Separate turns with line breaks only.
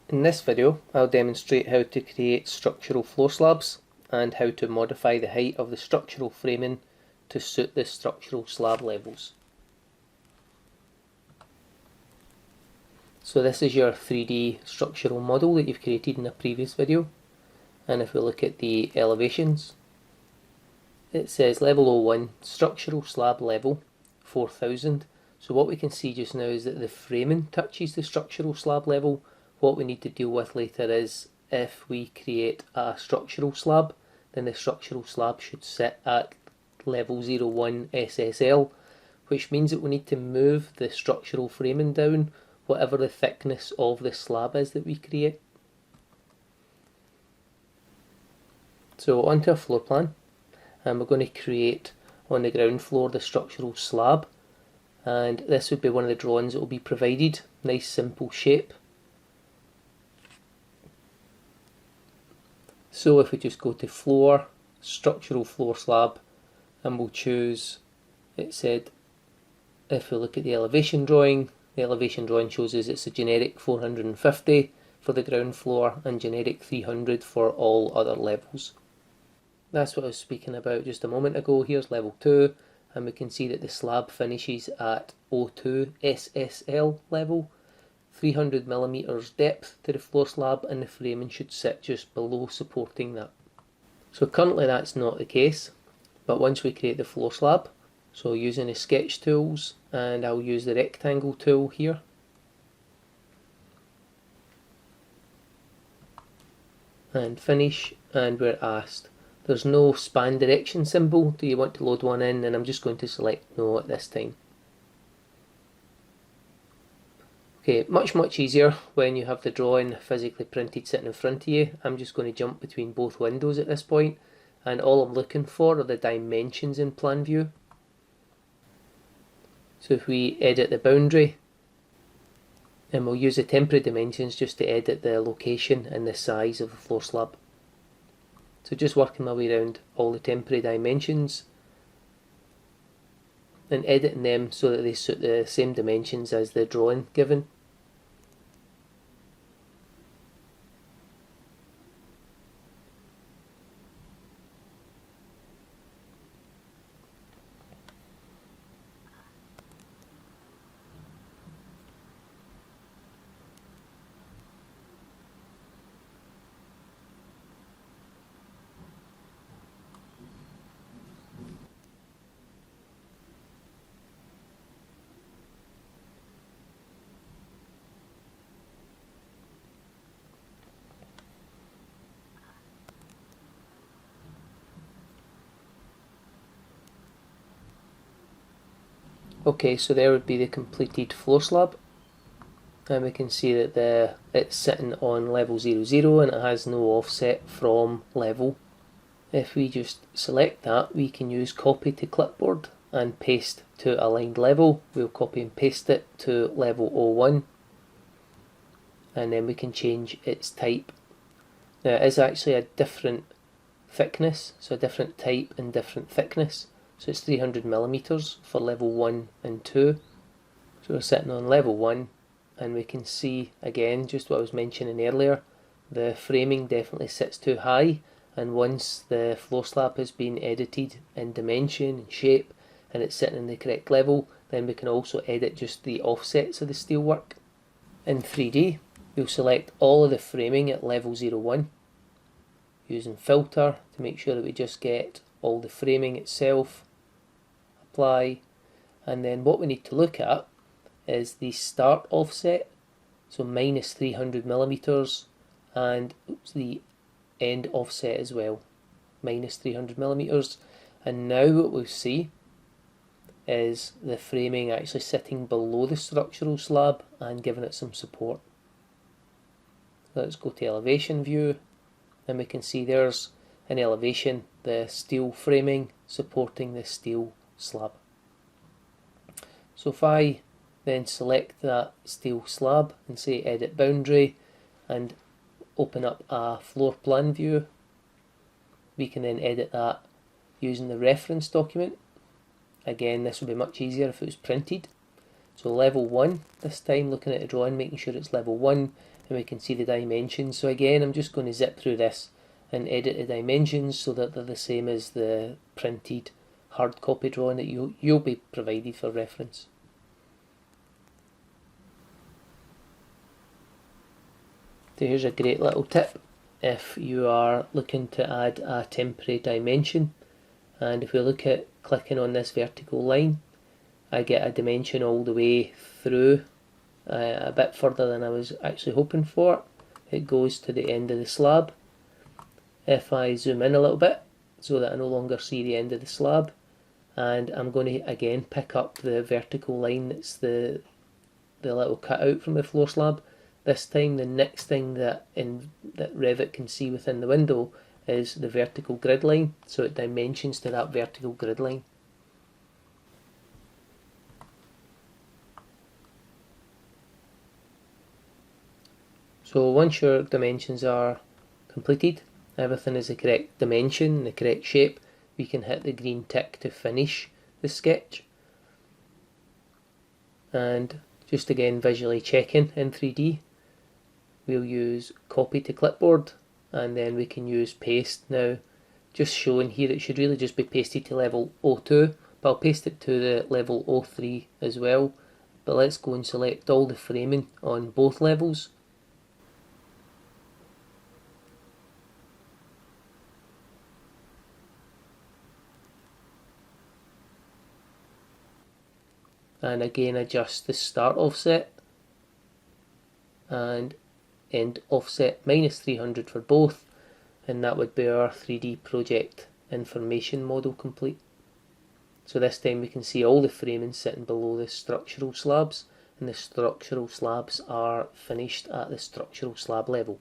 In this video, I'll demonstrate how to create structural floor slabs and how to modify the height of the structural framing to suit the structural slab levels. So this is your 3D structural model that you've created in a previous video, and if we look at the elevations, it says level 01 structural slab level 4000. So what we can see just now is that the framing touches the structural slab level. What we need to deal with later is if we create a structural slab, then the structural slab should sit at level 01 SSL, which means that we need to move the structural framing down whatever the thickness of the slab is that we create. So onto a floor plan, and we're going to create on the ground floor the structural slab, and this would be one of the drawings that will be provided. Nice simple shape. So if we just go to floor, structural floor slab, and we'll choose, it said, if we look at the elevation drawing shows us it's a generic 450 for the ground floor and generic 300 for all other levels. That's what I was speaking about just a moment ago. Here's level 2, and we can see that the slab finishes at 02 SSL level, 300mm depth to the floor slab, and the framing should sit just below supporting that. So currently that's not the case, but once we create the floor slab, so using the sketch tools, and I'll use the rectangle tool here, and finish, and we're asked, there's no span direction symbol, do you want to load one in? And I'm just going to select no at this time. Okay, much easier when you have the drawing physically printed sitting in front of you. I'm just going to jump between both windows at this point, and all I'm looking for are the dimensions in plan view. So if we edit the boundary, and we'll use the temporary dimensions just to edit the location and the size of the floor slab. So just working my way around all the temporary dimensions and editing them so that they suit the same dimensions as the drawing given. Okay, so there would be the completed floor slab, and we can see that it's sitting on level 00 and it has no offset from level. If we just select that, we can use copy to clipboard and paste to aligned level. We'll copy and paste it to level 01, and then we can change its type. Now it is actually a different thickness, so a different type and different thickness. So it's 300mm for level 1 and 2. So we're sitting on level 1, and we can see again just what I was mentioning earlier, the framing definitely sits too high, and once the floor slab has been edited in dimension and shape and it's sitting in the correct level, then we can also edit just the offsets of the steelwork. In 3D, we'll select all of the framing at level 01 using filter to make sure that we just get all the framing itself, apply, and then what we need to look at is the start offset, so minus 300mm, and the end offset as well, minus 300mm. And now what we'll see is the framing actually sitting below the structural slab and giving it some support. Let's go to elevation view, and we can see there's an elevation, the steel framing supporting the steel slab. So if I then select that steel slab and say edit boundary and open up a floor plan view, we can then edit that using the reference document. Again, this would be much easier if it was printed. So level 1, this time looking at the drawing, making sure it's level 1, and we can see the dimensions. So again, I'm just going to zip through this and edit the dimensions so that they're the same as the printed hard copy drawing that you'll be provided for reference. So here's a great little tip if you are looking to add a temporary dimension, and if we look at clicking on this vertical line, I get a dimension all the way through, a bit further than I was actually hoping for. It goes to the end of the slab. If I zoom in a little bit so that I no longer see the end of the slab, and I'm going to again pick up the vertical line that's the little cutout from the floor slab. This time the next thing that Revit can see within the window is the vertical grid line, so it dimensions to that vertical grid line. So once your dimensions are completed, everything is the correct dimension, the correct shape, we can hit the green tick to finish the sketch. And just again visually checking in 3D, we'll use copy to clipboard, and then we can use paste. Now just showing here, it should really just be pasted to level 02, but I'll paste it to the level 03 as well. But let's go and select all the framing on both levels. And again adjust the start offset and end offset -300 for both, and that would be our 3D project information model complete. So this time we can see all the framing sitting below the structural slabs, and the structural slabs are finished at the structural slab level.